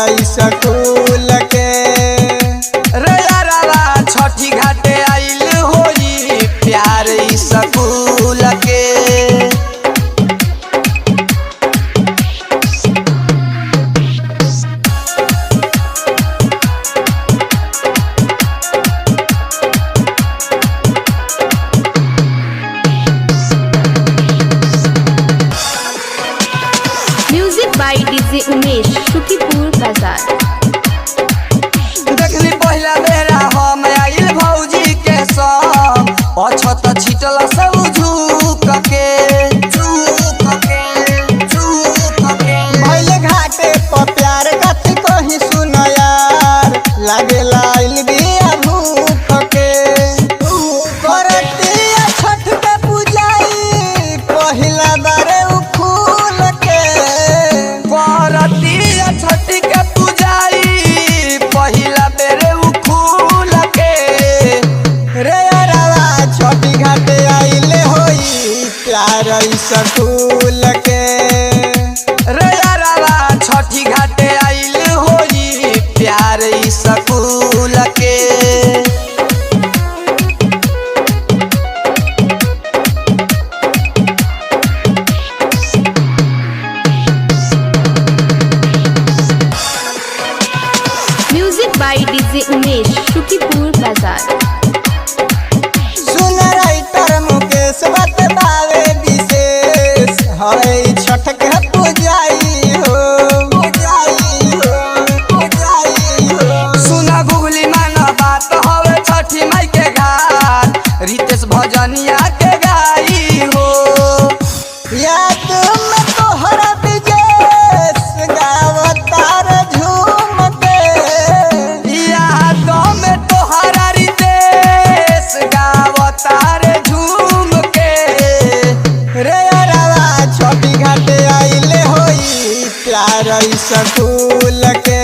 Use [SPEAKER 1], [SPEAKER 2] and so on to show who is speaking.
[SPEAKER 1] School के
[SPEAKER 2] रे यारवा छठी घाटे आइल होई प्यार स्कूल के।
[SPEAKER 3] Music by DJ Umesh Sukhipur Bazar.
[SPEAKER 2] देखली पहला बेरा हम आइल भौजी के संग अछत छिटल सब झुक के
[SPEAKER 1] भइले घाटे पर प्यार कथी कही सुन यार लागे लाइल बिया भूख के करतिया छठ के पूजाई पहिला बारे उ फूल के
[SPEAKER 2] करतिया छठी के पूजाई पहिला बेरे उ फूल के।
[SPEAKER 1] रे यारवा छठी घाटे आइले होई प्यार स्कूल के
[SPEAKER 2] रे यारवा छठी घाटे आइल होई प्यार स्कूल के।
[SPEAKER 3] Music by DJ Umesh Sukhipur Bazar.
[SPEAKER 1] सुन राइटर मुकेश बात बावे विशेष है छठ के पूजाई हो
[SPEAKER 2] सुना गुगली माना बात हवे छठी माई के घाट रितेश भजनिया के गाई हो।
[SPEAKER 1] याद में तोहरा विजेश गावतार झूम के
[SPEAKER 2] यादों में तोहरा रितेश गावतार झूम के।
[SPEAKER 1] रे यारवा छठी घाटे आइले होई प्यार स्कूल के